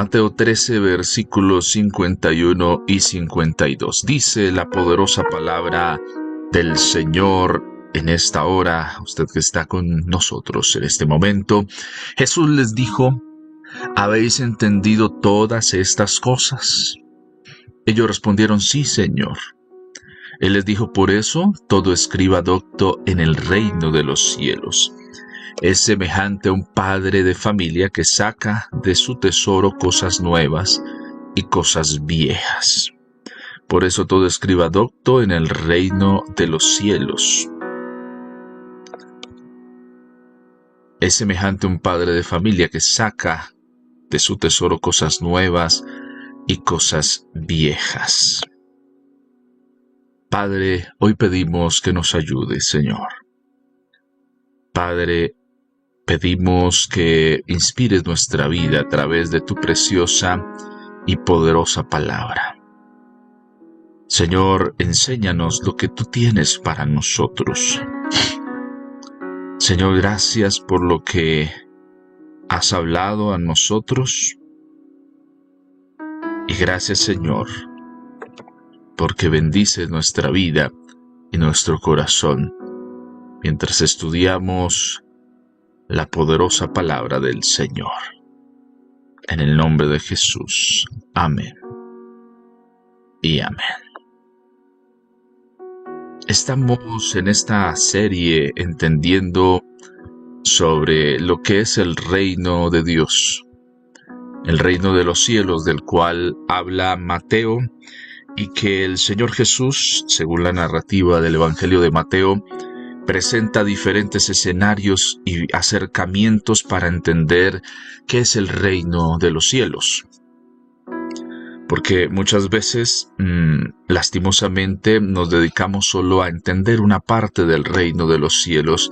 Mateo 13, versículos 51 y 52. Dice la poderosa palabra del Señor en esta hora, usted que está con nosotros en este momento. Jesús les dijo: ¿habéis entendido todas estas cosas? Ellos respondieron: sí, Señor. Él les dijo: por eso todo escriba docto en el reino de los cielos es semejante a un padre de familia que saca de su tesoro cosas nuevas y cosas viejas. Por eso todo escriba docto en el reino de los cielos es semejante a un padre de familia que saca de su tesoro cosas nuevas y cosas viejas. Padre, hoy pedimos que nos ayudes, Señor. Padre, pedimos que inspires nuestra vida a través de tu preciosa y poderosa palabra. Señor, enséñanos lo que tú tienes para nosotros. Señor, gracias por lo que has hablado a nosotros. Y gracias, Señor, porque bendices nuestra vida y nuestro corazón mientras estudiamos la poderosa palabra del Señor. En el nombre de Jesús. Amén. Y amén. Estamos en esta serie entendiendo sobre lo que es el reino de Dios, el reino de los cielos, del cual habla Mateo, y que el Señor Jesús, según la narrativa del Evangelio de Mateo, presenta diferentes escenarios y acercamientos para entender qué es el reino de los cielos. Porque muchas veces, lastimosamente, nos dedicamos solo a entender una parte del reino de los cielos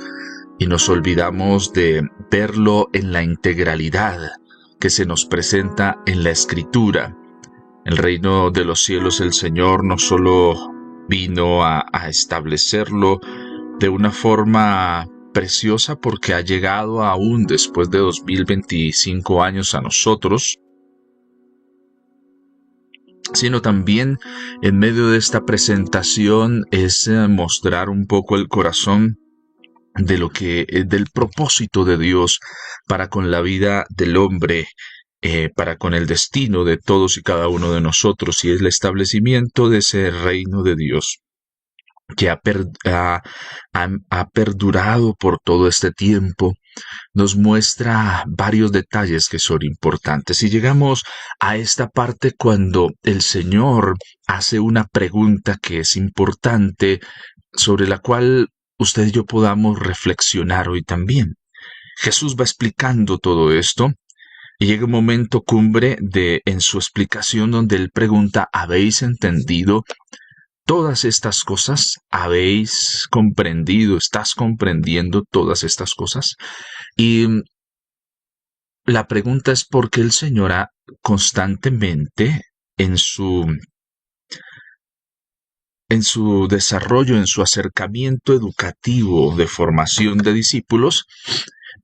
y nos olvidamos de verlo en la integralidad que se nos presenta en la Escritura. El reino de los cielos, el Señor no solo vino a establecerlo de una forma preciosa porque ha llegado aún después de 2025 años a nosotros, sino también en medio de esta presentación es mostrar un poco el corazón de lo que del propósito de Dios para con la vida del hombre, para con el destino de todos y cada uno de nosotros, y es el establecimiento de ese reino de Dios que ha perdurado por todo este tiempo. Nos muestra varios detalles que son importantes. Y llegamos a esta parte cuando el Señor hace una pregunta que es importante, sobre la cual usted y yo podamos reflexionar hoy también. Jesús va explicando todo esto y llega un momento cumbre en su explicación donde Él pregunta: ¿habéis entendido todas estas cosas? ¿Habéis comprendido? ¿Estás comprendiendo todas estas cosas? Y la pregunta es porque el Señor constantemente en su desarrollo, en su acercamiento educativo de formación de discípulos,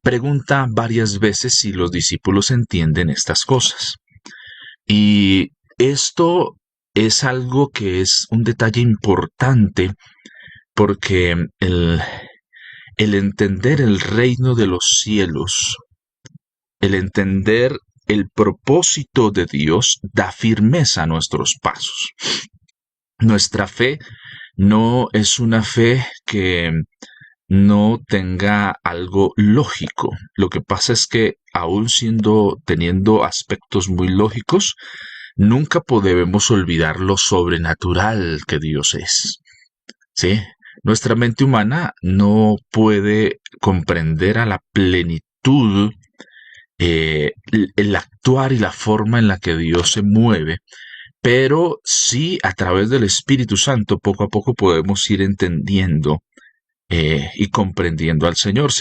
pregunta varias veces si los discípulos entienden estas cosas. Y esto es algo que es un detalle importante porque el entender el reino de los cielos, el entender el propósito de Dios, da firmeza a nuestros pasos. Nuestra fe no es una fe que no tenga algo lógico. Lo que pasa es que aún teniendo aspectos muy lógicos, nunca podemos olvidar lo sobrenatural que Dios es. ¿Sí? Nuestra mente humana no puede comprender a la plenitud el actuar y la forma en la que Dios se mueve, pero sí a través del Espíritu Santo poco a poco podemos ir entendiendo y comprendiendo al Señor.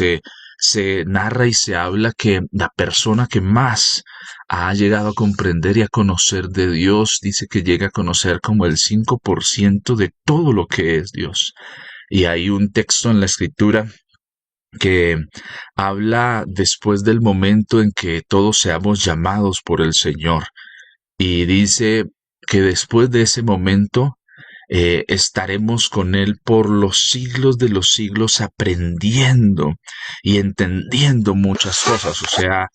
Se narra y se habla que la persona que más ha llegado a comprender y a conocer de Dios, dice que llega a conocer como el 5% de todo lo que es Dios. Y hay un texto en la Escritura que habla después del momento en que todos seamos llamados por el Señor. Y dice que después de ese momento estaremos con Él por los siglos de los siglos aprendiendo y entendiendo muchas cosas. O sea,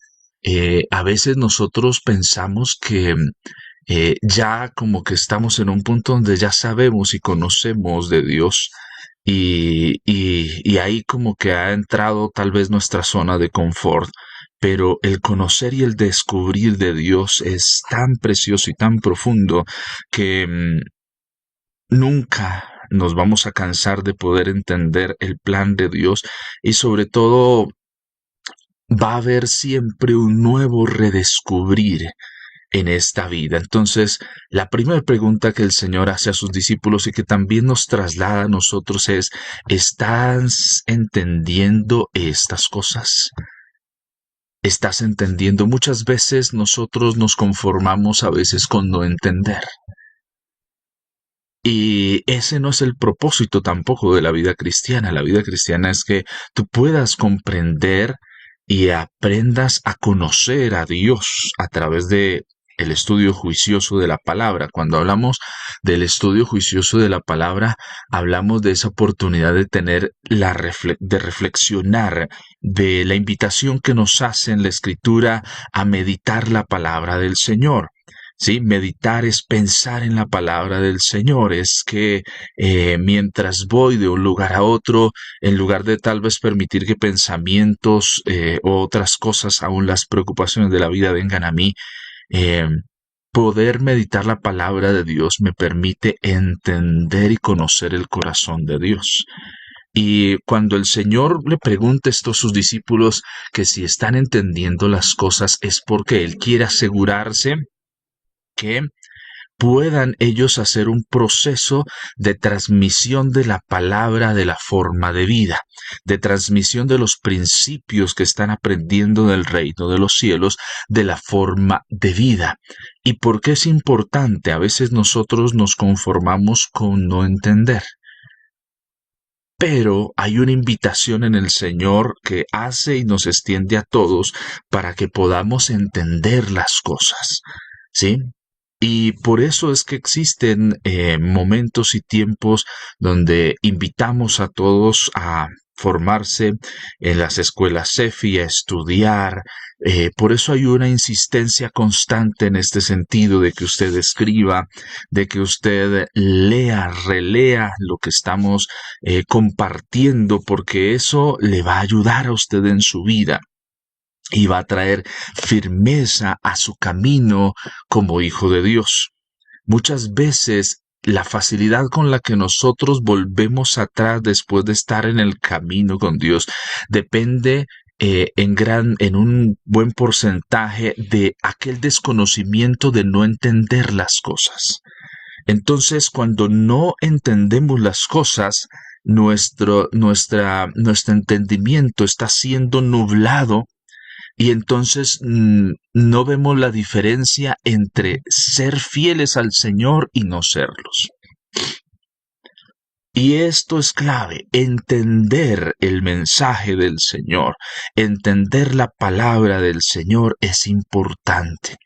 a veces nosotros pensamos que ya como que estamos en un punto donde ya sabemos y conocemos de Dios y ahí como que ha entrado tal vez nuestra zona de confort, pero el conocer y el descubrir de Dios es tan precioso y tan profundo que nunca nos vamos a cansar de poder entender el plan de Dios y sobre todo va a haber siempre un nuevo redescubrir en esta vida. Entonces, la primera pregunta que el Señor hace a sus discípulos y que también nos traslada a nosotros es, ¿estás entendiendo estas cosas? ¿Estás entendiendo? Muchas veces nosotros nos conformamos a veces con no entender. Y ese no es el propósito tampoco de la vida cristiana. La vida cristiana es que tú puedas comprender y aprendas a conocer a Dios a través de el estudio juicioso de la palabra. Cuando hablamos del estudio juicioso de la palabra, hablamos de esa oportunidad de tener de reflexionar, de la invitación que nos hace en la Escritura a meditar la palabra del Señor. Sí, meditar es pensar en la palabra del Señor, es que mientras voy de un lugar a otro, en lugar de tal vez permitir que pensamientos o otras cosas, aún las preocupaciones de la vida vengan a mí, eh, poder meditar la palabra de Dios me permite entender y conocer el corazón de Dios. Y cuando el Señor le pregunta esto a sus discípulos que si están entendiendo las cosas es porque Él quiere asegurarse que puedan ellos hacer un proceso de transmisión de la palabra de la forma de vida, de transmisión de los principios que están aprendiendo del reino de los cielos, de la forma de vida. ¿Y por qué es importante? A veces nosotros nos conformamos con no entender. Pero hay una invitación en el Señor que hace y nos extiende a todos para que podamos entender las cosas, ¿sí? Y por eso es que existen momentos y tiempos donde invitamos a todos a formarse en las escuelas CEFI, a estudiar. Por eso hay una insistencia constante en este sentido de que usted escriba, de que usted lea, relea lo que estamos compartiendo, porque eso le va a ayudar a usted en su vida y va a traer firmeza a su camino como hijo de Dios. Muchas veces la facilidad con la que nosotros volvemos atrás después de estar en el camino con Dios depende en un buen porcentaje de aquel desconocimiento de no entender las cosas. Entonces, cuando no entendemos las cosas, nuestro entendimiento está siendo nublado y entonces no vemos la diferencia entre ser fieles al Señor y no serlos. Y esto es clave, entender el mensaje del Señor, entender la palabra del Señor es importante.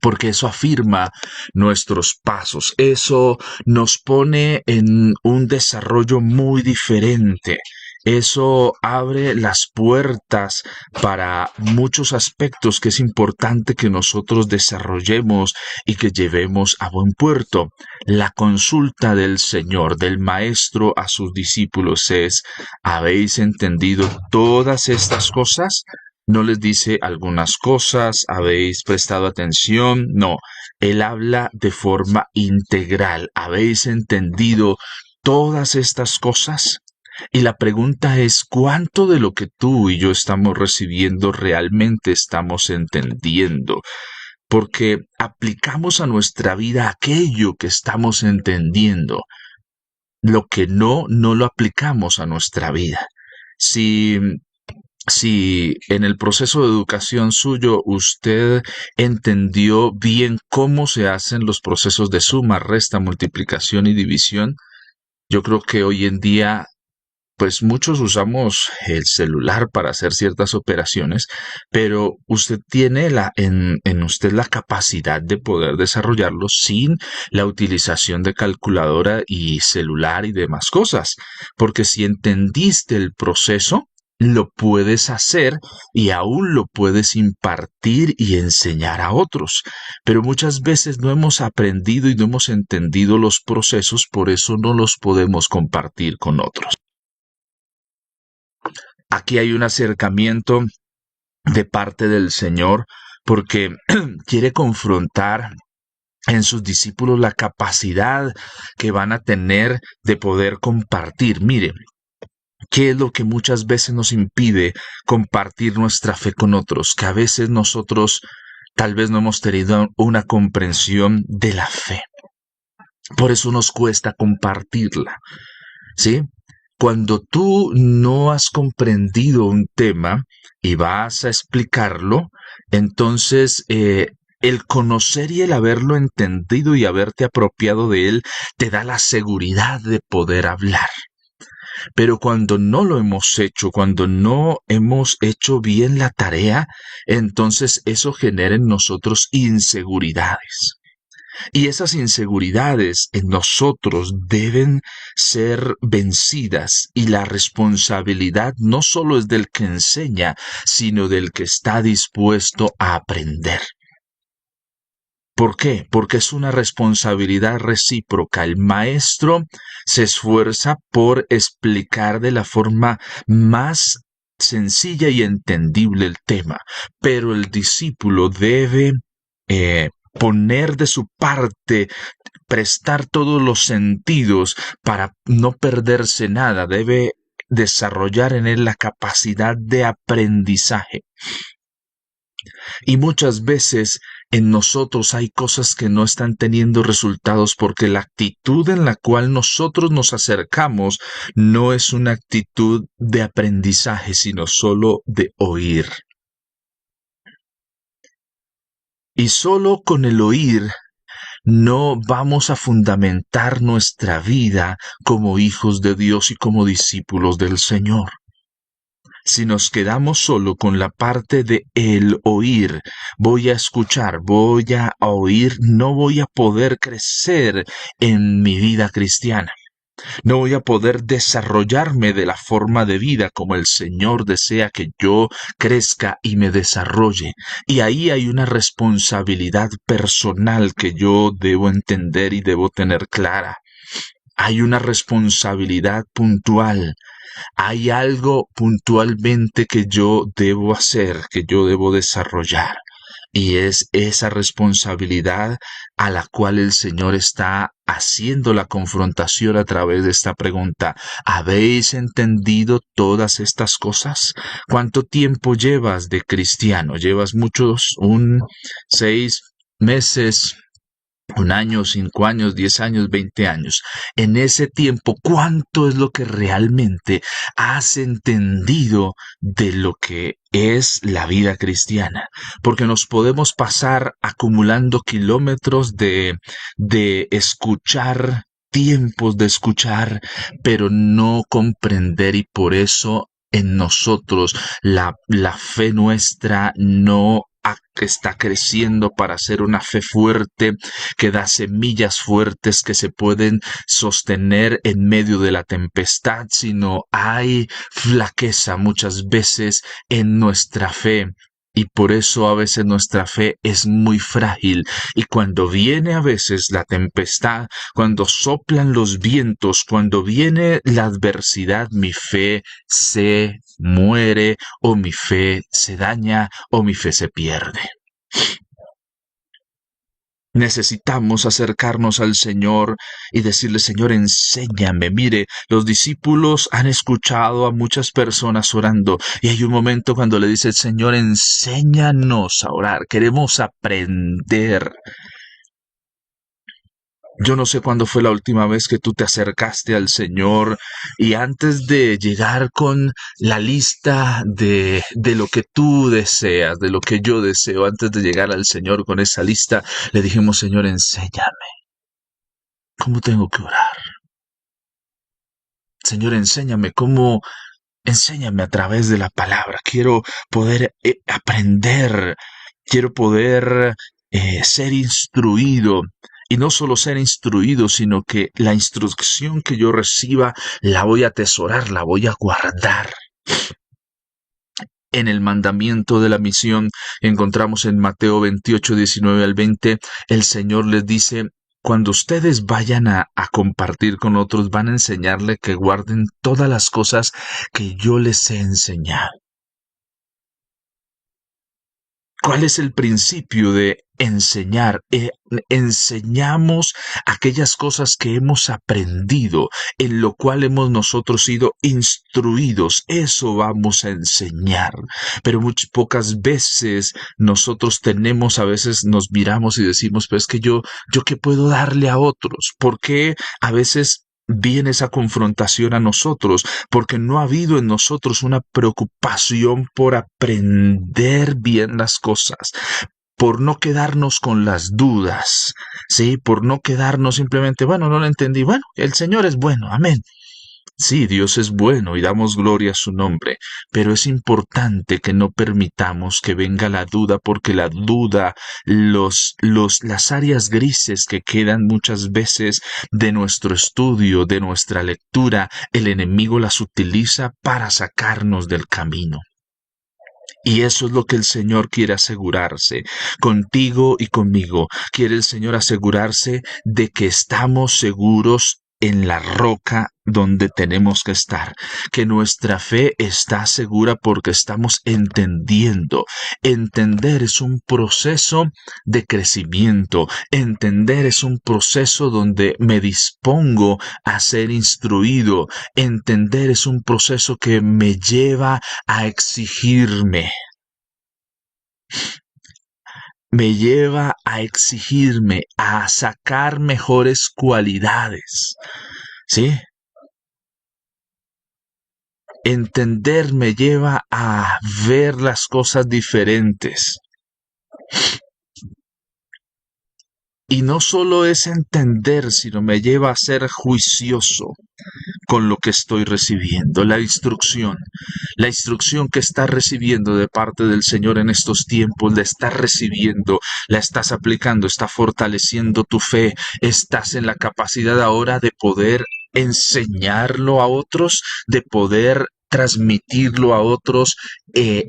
Porque eso afirma nuestros pasos, eso nos pone en un desarrollo muy diferente. Eso abre las puertas para muchos aspectos que es importante que nosotros desarrollemos y que llevemos a buen puerto. La consulta del Señor, del Maestro a sus discípulos es, ¿habéis entendido todas estas cosas? No les dice algunas cosas, ¿habéis prestado atención? No, él habla de forma integral. ¿Habéis entendido todas estas cosas? Y la pregunta es, ¿cuánto de lo que tú y yo estamos recibiendo realmente estamos entendiendo? Porque aplicamos a nuestra vida aquello que estamos entendiendo. Lo que no lo aplicamos a nuestra vida. Si en el proceso de educación suyo usted entendió bien cómo se hacen los procesos de suma, resta, multiplicación y división, yo creo que hoy en día pues muchos usamos el celular para hacer ciertas operaciones, pero usted tiene en usted la capacidad de poder desarrollarlo sin la utilización de calculadora y celular y demás cosas. Porque si entendiste el proceso, lo puedes hacer y aún lo puedes impartir y enseñar a otros. Pero muchas veces no hemos aprendido y no hemos entendido los procesos, por eso no los podemos compartir con otros. Aquí hay un acercamiento de parte del Señor porque quiere confrontar en sus discípulos la capacidad que van a tener de poder compartir. Mire, ¿qué es lo que muchas veces nos impide compartir nuestra fe con otros? Que a veces nosotros tal vez no hemos tenido una comprensión de la fe. Por eso nos cuesta compartirla, ¿sí? Cuando tú no has comprendido un tema y vas a explicarlo, entonces el conocer y el haberlo entendido y haberte apropiado de él te da la seguridad de poder hablar. Pero cuando no lo hemos hecho, cuando no hemos hecho bien la tarea, entonces eso genera en nosotros inseguridades. Y esas inseguridades en nosotros deben ser vencidas y la responsabilidad no solo es del que enseña, sino del que está dispuesto a aprender. ¿Por qué? Porque es una responsabilidad recíproca. El maestro se esfuerza por explicar de la forma más sencilla y entendible el tema, pero el discípulo debe poner de su parte, prestar todos los sentidos para no perderse nada. Debe desarrollar en él la capacidad de aprendizaje. Y muchas veces en nosotros hay cosas que no están teniendo resultados porque la actitud en la cual nosotros nos acercamos no es una actitud de aprendizaje, sino solo de oír. Y solo con el oír no vamos a fundamentar nuestra vida como hijos de Dios y como discípulos del Señor. Si nos quedamos solo con la parte de el oír, voy a escuchar, voy a oír, no voy a poder crecer en mi vida cristiana. No voy a poder desarrollarme de la forma de vida como el Señor desea que yo crezca y me desarrolle. Y ahí hay una responsabilidad personal que yo debo entender y debo tener clara. Hay una responsabilidad puntual. Hay algo puntualmente que yo debo hacer, que yo debo desarrollar. Y es esa responsabilidad a la cual el Señor está haciendo la confrontación a través de esta pregunta. ¿Habéis entendido todas estas cosas? ¿Cuánto tiempo llevas de cristiano? ¿Llevas muchos, 6 meses? 1 año, 5 años, 10 años, 20 años. En ese tiempo, ¿cuánto es lo que realmente has entendido de lo que es la vida cristiana? Porque nos podemos pasar acumulando kilómetros de escuchar, tiempos de escuchar, pero no comprender, y por eso en nosotros la fe nuestra no está creciendo para ser una fe fuerte, que da semillas fuertes que se pueden sostener en medio de la tempestad, sino hay flaqueza muchas veces en nuestra fe. Y por eso a veces nuestra fe es muy frágil. Y cuando viene a veces la tempestad, cuando soplan los vientos, cuando viene la adversidad, mi fe se muere, o mi fe se daña, o mi fe se pierde. Necesitamos acercarnos al Señor y decirle: Señor, enséñame. Mire, los discípulos han escuchado a muchas personas orando y hay un momento cuando le dice: Señor, enséñanos a orar. Queremos aprender. Yo no sé cuándo fue la última vez que tú te acercaste al Señor y antes de llegar con la lista de lo que tú deseas, de lo que yo deseo, antes de llegar al Señor con esa lista, le dijimos: Señor, enséñame. ¿Cómo tengo que orar? Señor, enséñame a través de la palabra. Quiero poder aprender, quiero poder ser instruido. Y no solo ser instruido, sino que la instrucción que yo reciba la voy a atesorar, la voy a guardar. En el mandamiento de la misión encontramos en Mateo 28, 19 al 20, el Señor les dice: cuando ustedes vayan a compartir con otros, van a enseñarle que guarden todas las cosas que yo les he enseñado. ¿Cuál es el principio de enseñar? Enseñamos aquellas cosas que hemos aprendido, en lo cual hemos nosotros sido instruidos. Eso vamos a enseñar. Pero pocas veces nosotros a veces nos miramos y decimos, pues que yo qué puedo darle a otros. ¿Por qué a veces viene esa confrontación a nosotros? Porque no ha habido en nosotros una preocupación por aprender bien las cosas, por no quedarnos con las dudas, ¿sí? Por no quedarnos simplemente, bueno, no lo entendí, bueno, el Señor es bueno, amén. Sí, Dios es bueno y damos gloria a su nombre, pero es importante que no permitamos que venga la duda, porque la duda, las áreas grises que quedan muchas veces de nuestro estudio, de nuestra lectura, el enemigo las utiliza para sacarnos del camino. Y eso es lo que el Señor quiere asegurarse contigo y conmigo. Quiere el Señor asegurarse de que estamos seguros en la roca donde tenemos que estar, que nuestra fe está segura porque estamos entendiendo. Entender es un proceso de crecimiento. Entender es un proceso donde me dispongo a ser instruido. Entender es un proceso que me lleva a exigirme. Me lleva a exigirme, a sacar mejores cualidades. ¿Sí? Entender me lleva a ver las cosas diferentes. Y no solo es entender, sino me lleva a ser juicioso con lo que estoy recibiendo. La instrucción que estás recibiendo de parte del Señor en estos tiempos, la estás recibiendo, la estás aplicando, está fortaleciendo tu fe, estás en la capacidad ahora de poder enseñarlo a otros, de poder transmitirlo a otros,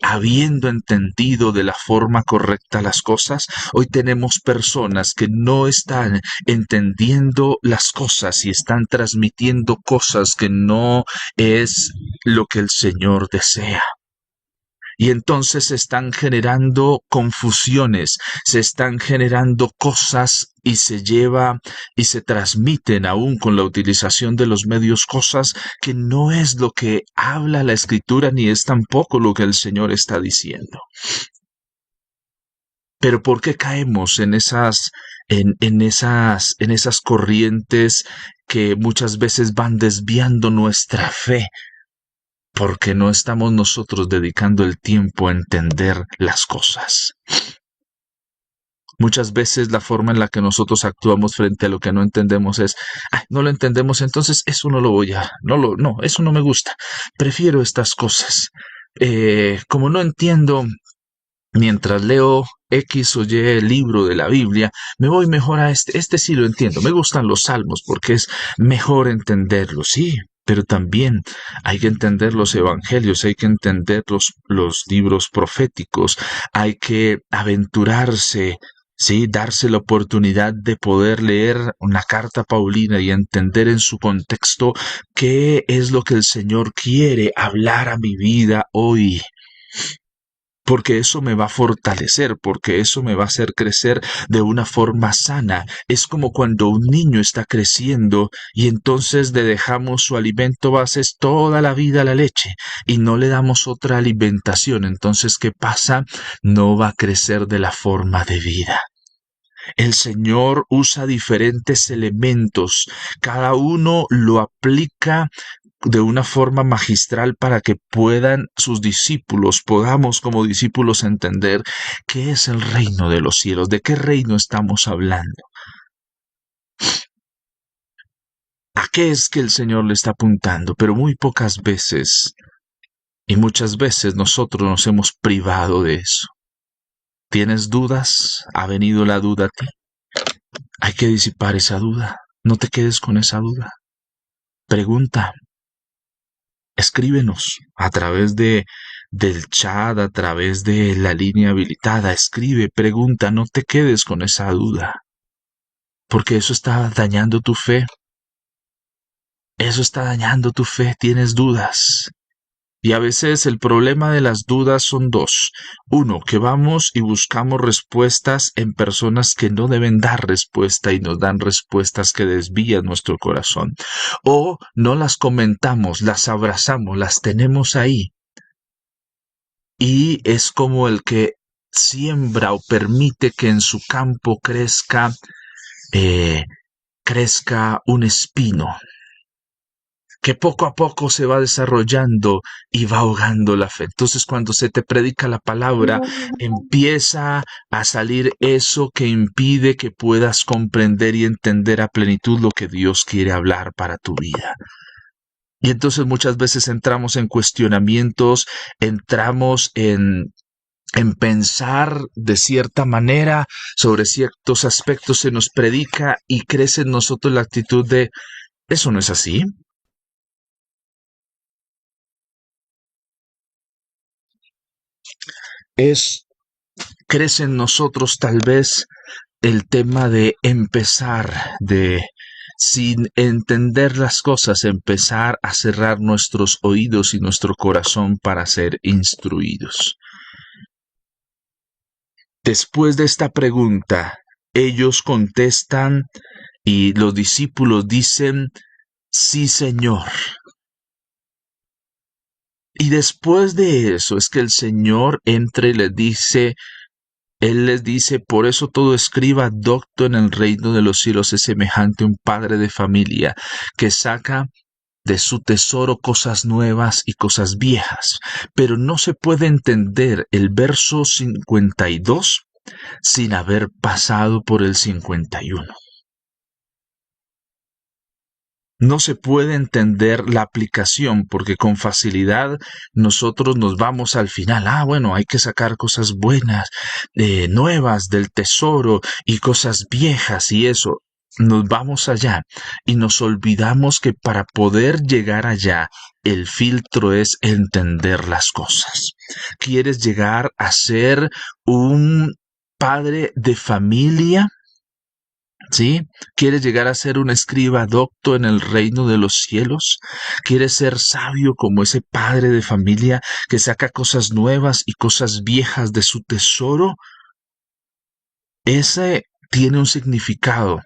habiendo entendido de la forma correcta las cosas. Hoy tenemos personas que no están entendiendo las cosas y están transmitiendo cosas que no es lo que el Señor desea. Y entonces se están generando confusiones, se están generando cosas y se transmiten aún con la utilización de los medios cosas que no es lo que habla la Escritura ni es tampoco lo que el Señor está diciendo. Pero ¿por qué caemos en esas corrientes que muchas veces van desviando nuestra fe? Porque no estamos nosotros dedicando el tiempo a entender las cosas. Muchas veces la forma en la que nosotros actuamos frente a lo que no entendemos es, no lo entendemos, entonces eso eso no me gusta. Prefiero estas cosas. Como no entiendo, mientras leo X o Y libro de la Biblia, me voy mejor a este sí lo entiendo. Me gustan los salmos porque es mejor entenderlos, sí. Pero también hay que entender los evangelios, hay que entender los libros proféticos, hay que aventurarse, sí, darse la oportunidad de poder leer una carta paulina y entender en su contexto qué es lo que el Señor quiere hablar a mi vida hoy. Porque eso me va a fortalecer, porque eso me va a hacer crecer de una forma sana. Es como cuando un niño está creciendo y entonces le dejamos su alimento base toda la vida, la leche, y no le damos otra alimentación. Entonces, ¿qué pasa? No va a crecer de la forma de vida. El Señor usa diferentes elementos, cada uno lo aplica de una forma magistral para que podamos como discípulos entender qué es el reino de los cielos, de qué reino estamos hablando. ¿A qué es que el Señor le está apuntando? Pero muy pocas veces, y muchas veces nosotros nos hemos privado de eso. ¿Tienes dudas? ¿Ha venido la duda a ti? Hay que disipar esa duda. No te quedes con esa duda. Pregunta. Escríbenos a través del chat, a través de la línea habilitada. Escribe, pregunta, no te quedes con esa duda. Porque eso está dañando tu fe. Eso está dañando tu fe. Tienes dudas. Y a veces el problema de las dudas son dos. Uno, que vamos y buscamos respuestas en personas que no deben dar respuesta y nos dan respuestas que desvían nuestro corazón. O no las comentamos, las abrazamos, las tenemos ahí. Y es como el que siembra o permite que en su campo crezca un espino, que poco a poco se va desarrollando y va ahogando la fe. Entonces, cuando se te predica la palabra, empieza a salir eso que impide que puedas comprender y entender a plenitud lo que Dios quiere hablar para tu vida. Y entonces muchas veces entramos en cuestionamientos, entramos en pensar de cierta manera sobre ciertos aspectos, se nos predica y crece en nosotros la actitud de ¿eso no es así? Crece en nosotros tal vez el tema de empezar, de sin entender las cosas, empezar a cerrar nuestros oídos y nuestro corazón para ser instruidos. Después de esta pregunta, ellos contestan y los discípulos dicen, sí, Señor. Y después de eso es que el Señor entra y les dice, Él les dice, por eso todo escriba docto en el reino de los cielos es semejante a un padre de familia que saca de su tesoro cosas nuevas y cosas viejas. Pero no se puede entender el verso 52 sin haber pasado por el 51. No se puede entender la aplicación porque con facilidad nosotros nos vamos al final. Bueno, hay que sacar cosas buenas, nuevas del tesoro y cosas viejas y eso. Nos vamos allá y nos olvidamos que para poder llegar allá el filtro es entender las cosas. ¿Quieres llegar a ser un padre de familia? ¿Sí? ¿Quieres llegar a ser un escriba docto en el reino de los cielos? ¿Quieres ser sabio como ese padre de familia que saca cosas nuevas y cosas viejas de su tesoro? Ese tiene un significado,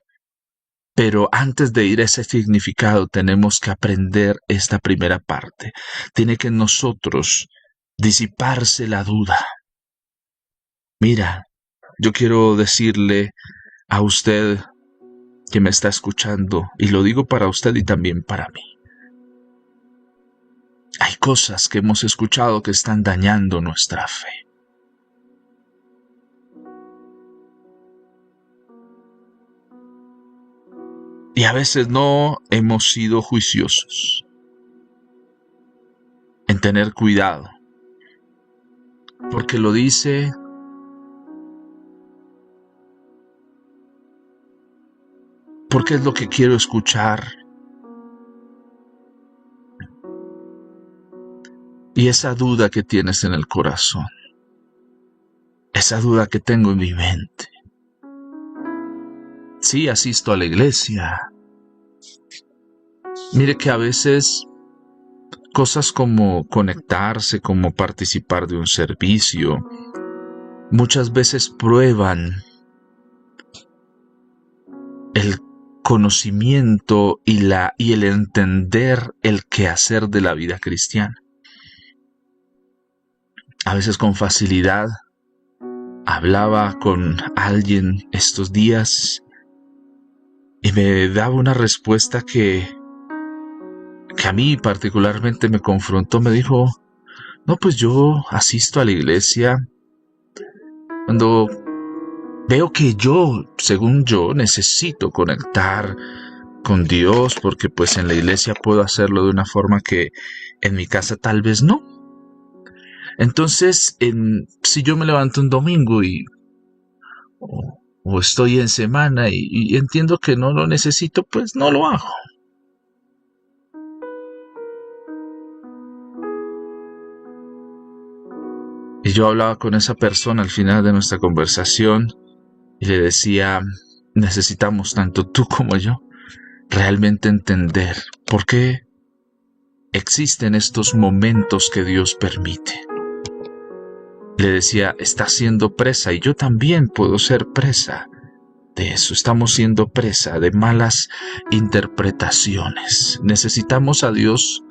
pero antes de ir a ese significado tenemos que aprender esta primera parte. Tiene que en nosotros disiparse la duda. Mira, yo quiero decirle a usted que me está escuchando, y lo digo para usted y también para mí. Hay cosas que hemos escuchado que están dañando nuestra fe. Y a veces no hemos sido juiciosos en tener cuidado, porque lo dice porque es lo que quiero escuchar. Y esa duda que tienes en el corazón, esa duda que tengo en mi mente. Sí, asisto a la iglesia. Mire que a veces cosas como conectarse, como participar de un servicio, muchas veces prueban el conocimiento y el entender el quehacer de la vida cristiana. A veces con facilidad hablaba con alguien estos días y me daba una respuesta que a mí particularmente me confrontó. Me dijo, no, pues yo asisto a la iglesia cuando veo que yo, según yo, necesito conectar con Dios, porque pues en la iglesia puedo hacerlo de una forma que en mi casa tal vez no. Entonces, si yo me levanto un domingo o estoy en semana y entiendo que no lo necesito, pues no lo hago. Y yo hablaba con esa persona al final de nuestra conversación y le decía, necesitamos tanto tú como yo realmente entender por qué existen estos momentos que Dios permite. Le decía, estás siendo presa y yo también puedo ser presa de eso. Estamos siendo presa de malas interpretaciones. Necesitamos a Dios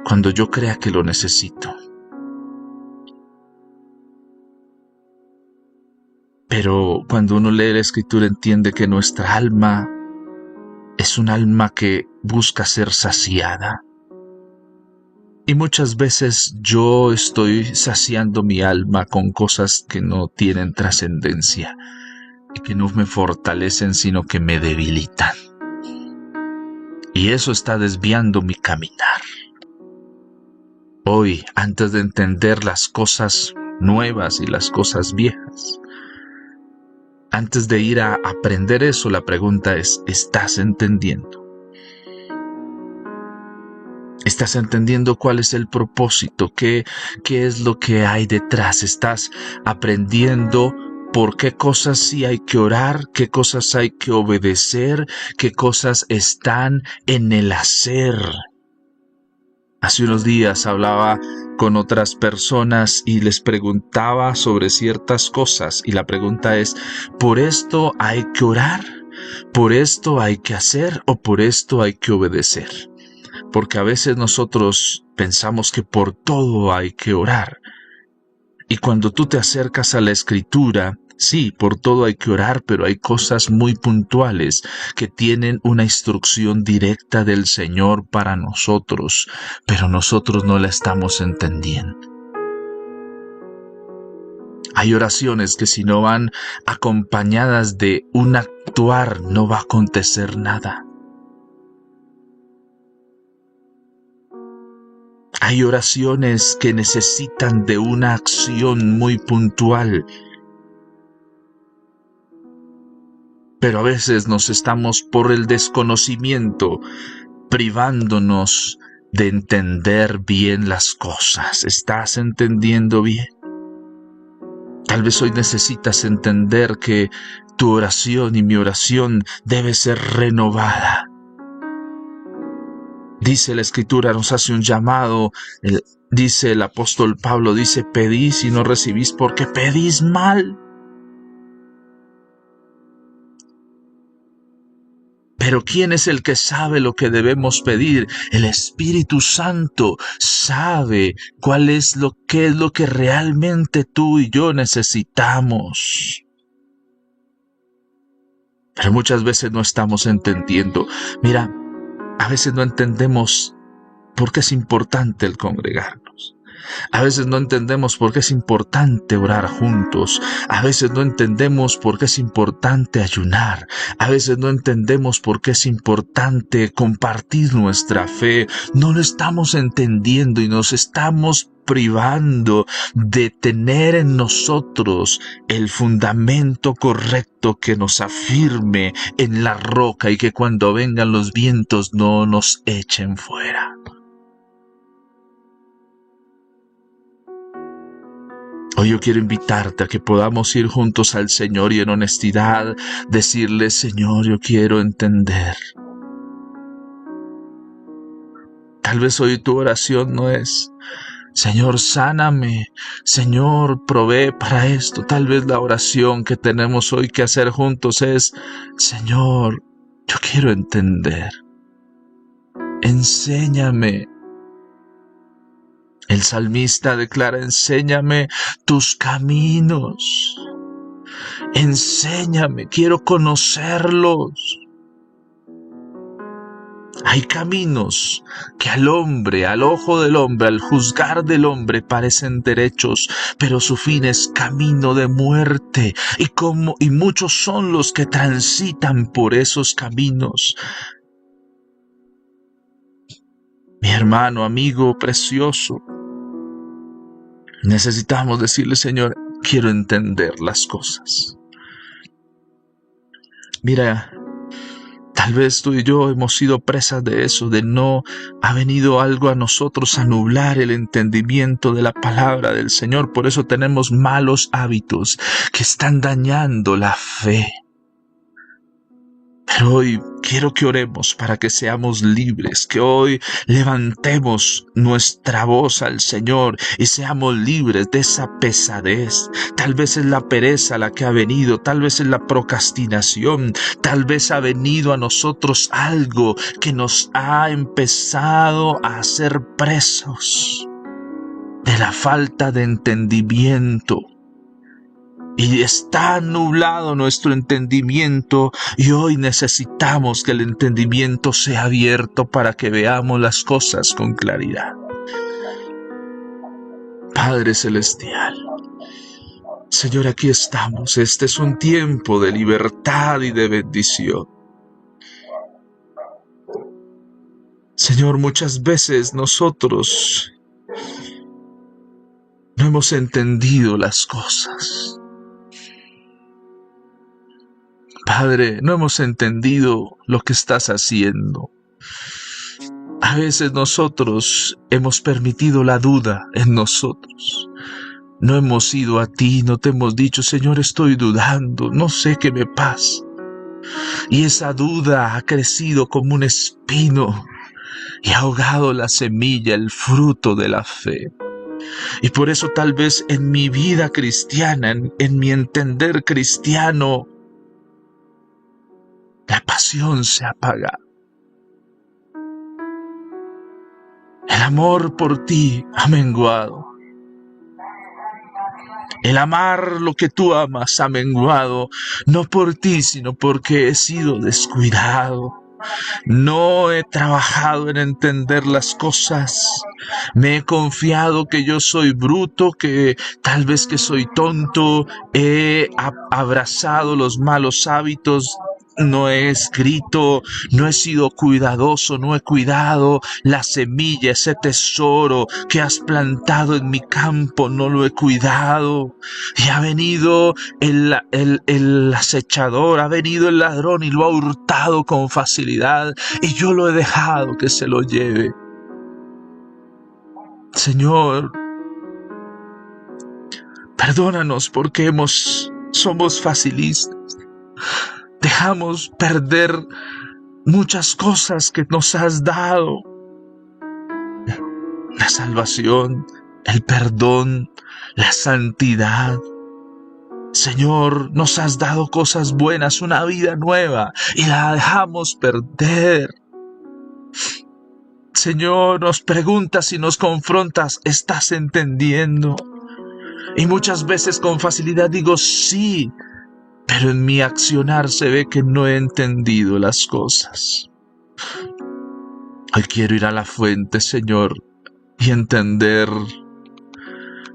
cuando yo crea que lo necesito. Pero cuando uno lee la Escritura entiende que nuestra alma es un alma que busca ser saciada. Y muchas veces yo estoy saciando mi alma con cosas que no tienen trascendencia y que no me fortalecen sino que me debilitan. Y eso está desviando mi caminar. Hoy, antes de entender las cosas nuevas y las cosas viejas, antes de ir a aprender eso, la pregunta es, ¿estás entendiendo? ¿Estás entendiendo cuál es el propósito? ¿Qué es lo que hay detrás? ¿Estás aprendiendo por qué cosas sí hay que orar? ¿Qué cosas hay que obedecer? ¿Qué cosas están en el hacer? Hace unos días hablaba con otras personas y les preguntaba sobre ciertas cosas. Y la pregunta es, ¿por esto hay que orar? ¿Por esto hay que hacer? ¿O por esto hay que obedecer? Porque a veces nosotros pensamos que por todo hay que orar. Y cuando tú te acercas a la Escritura, sí, por todo hay que orar, pero hay cosas muy puntuales que tienen una instrucción directa del Señor para nosotros, pero nosotros no la estamos entendiendo. Hay oraciones que si no van acompañadas de un actuar, no va a acontecer nada. Hay oraciones que necesitan de una acción muy puntual. Pero a veces nos estamos por el desconocimiento privándonos de entender bien las cosas. ¿Estás entendiendo bien? Tal vez hoy necesitas entender que tu oración y mi oración debe ser renovada. Dice la Escritura, nos hace un llamado, dice el apóstol Pablo, dice, pedís y no recibís porque pedís mal. Pero ¿quién es el que sabe lo que debemos pedir? El Espíritu Santo sabe qué es lo que realmente tú y yo necesitamos. Pero muchas veces no estamos entendiendo. Mira, a veces no entendemos por qué es importante el congregarnos. A veces no entendemos por qué es importante orar juntos. A veces no entendemos por qué es importante ayunar. A veces no entendemos por qué es importante compartir nuestra fe. No lo estamos entendiendo y nos estamos privando de tener en nosotros el fundamento correcto que nos afirme en la roca y que cuando vengan los vientos no nos echen fuera. Hoy yo quiero invitarte a que podamos ir juntos al Señor y en honestidad decirle, Señor, yo quiero entender. Tal vez hoy tu oración no es, Señor, sáname, Señor, provee para esto. Tal vez la oración que tenemos hoy que hacer juntos es, Señor, yo quiero entender. Enséñame. El salmista declara, enséñame tus caminos. Enséñame, quiero conocerlos. Hay caminos que al hombre, al ojo del hombre, al juzgar del hombre parecen derechos, pero su fin es camino de muerte. Y muchos son los que transitan por esos caminos. Mi hermano, amigo precioso, necesitamos decirle, Señor, quiero entender las cosas. Mira, tal vez tú y yo hemos sido presas de eso, de no ha venido algo a nosotros a nublar el entendimiento de la palabra del Señor. Por eso tenemos malos hábitos que están dañando la fe. Pero hoy quiero que oremos para que seamos libres, que hoy levantemos nuestra voz al Señor y seamos libres de esa pesadez. Tal vez es la pereza la que ha venido, tal vez es la procrastinación, tal vez ha venido a nosotros algo que nos ha empezado a hacer presos de la falta de entendimiento. Y está nublado nuestro entendimiento y hoy necesitamos que el entendimiento sea abierto para que veamos las cosas con claridad. Padre Celestial, Señor, aquí estamos. Este es un tiempo de libertad y de bendición. Señor, muchas veces nosotros no hemos entendido las cosas. Padre, no hemos entendido lo que estás haciendo. A veces nosotros hemos permitido la duda en nosotros. No hemos ido a ti, no te hemos dicho, Señor, estoy dudando, no sé qué me pasa. Y esa duda ha crecido como un espino y ha ahogado la semilla, el fruto de la fe. Y por eso tal vez en mi vida cristiana, en mi entender cristiano, la pasión se apaga. El amor por ti ha menguado. El amar lo que tú amas ha menguado, no por ti, sino porque he sido descuidado. No he trabajado en entender las cosas. Me he confiado que yo soy bruto, que tal vez que soy tonto. He abrazado los malos hábitos. No he escrito, no he sido cuidadoso, no he cuidado la semilla, ese tesoro que has plantado en mi campo, no lo he cuidado. Y ha venido el acechador, ha venido el ladrón y lo ha hurtado con facilidad. Y yo lo he dejado que se lo lleve. Señor, perdónanos porque somos facilistas. Dejamos perder muchas cosas que nos has dado. La salvación, el perdón, la santidad. Señor, nos has dado cosas buenas, una vida nueva, y la dejamos perder. Señor, nos preguntas y nos confrontas, ¿estás entendiendo? Y muchas veces con facilidad digo sí, pero en mi accionar se ve que no he entendido las cosas. Hoy quiero ir a la fuente, Señor, y entender.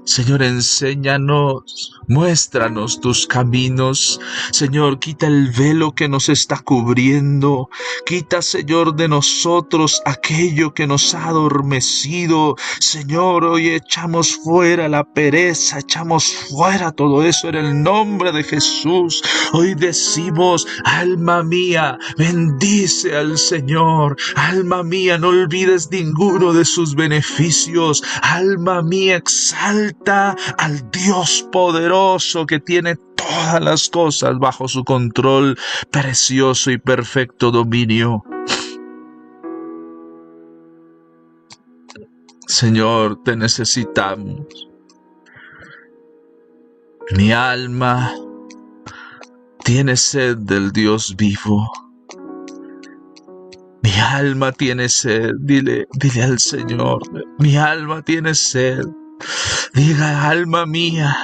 Señor, enséñanos, muéstranos tus caminos. Señor, quita el velo que nos está cubriendo. Quita, Señor, de nosotros aquello que nos ha adormecido. Señor, hoy echamos fuera la pereza, echamos fuera todo eso en el nombre de Jesús. Hoy decimos, alma mía, bendice al Señor. Alma mía, no olvides ninguno de sus beneficios. Alma mía, exalta al Dios poderoso que tiene todas las cosas bajo su control, precioso y perfecto dominio. Señor, te necesitamos. Mi alma tiene sed del Dios vivo. Mi alma tiene sed. Dile al Señor, mi alma tiene sed. Diga, alma mía,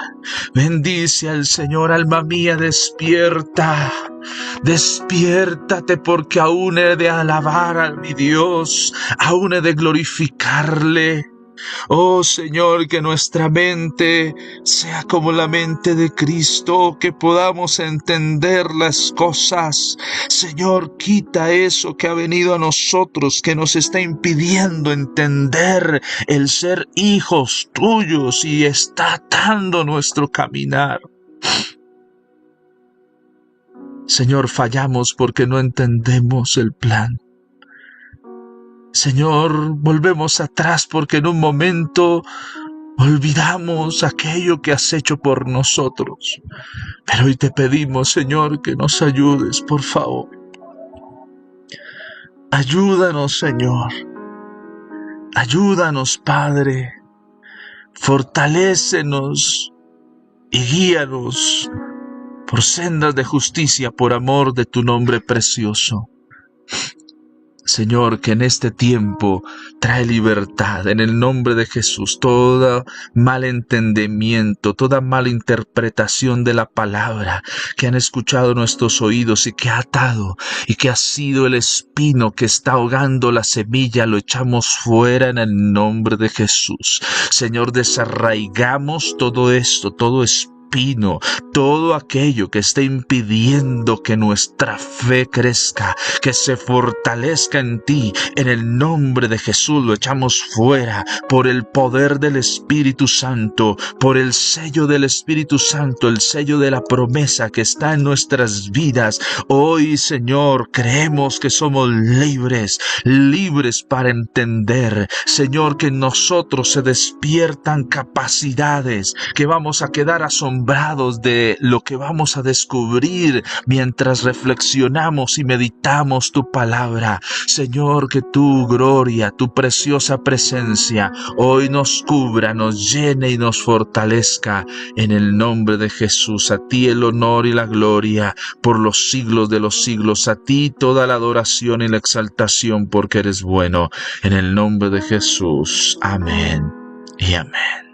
bendice al Señor. Alma mía, despierta. Despiértate, porque aún he de alabar a mi Dios, aún he de glorificarle. Oh Señor, que nuestra mente sea como la mente de Cristo, que podamos entender las cosas. Señor, quita eso que ha venido a nosotros, que nos está impidiendo entender el ser hijos tuyos y está atando nuestro caminar. Señor, fallamos porque no entendemos el plan. Señor, volvemos atrás porque en un momento olvidamos aquello que has hecho por nosotros. Pero hoy te pedimos, Señor, que nos ayudes, por favor. Ayúdanos, Señor. Ayúdanos, Padre. Fortalécenos y guíanos por sendas de justicia, por amor de tu nombre precioso. Señor, que en este tiempo trae libertad en el nombre de Jesús. Todo mal entendimiento, toda mala interpretación de la palabra que han escuchado nuestros oídos y que ha atado y que ha sido el espino que está ahogando la semilla, lo echamos fuera en el nombre de Jesús. Señor, desarraigamos todo esto, todo espino, todo aquello que esté impidiendo que nuestra fe crezca, que se fortalezca en ti. En el nombre de Jesús lo echamos fuera por el poder del Espíritu Santo, por el sello del Espíritu Santo, el sello de la promesa que está en nuestras vidas. Hoy, Señor, creemos que somos libres, libres para entender. Señor, que en nosotros se despiertan capacidades, que vamos a quedar asombrados de lo que vamos a descubrir mientras reflexionamos y meditamos tu palabra. Señor, que tu gloria, tu preciosa presencia hoy nos cubra, nos llene y nos fortalezca. En el nombre de Jesús, a ti el honor y la gloria por los siglos de los siglos. A ti toda la adoración y la exaltación porque eres bueno. En el nombre de Jesús. Amén y amén.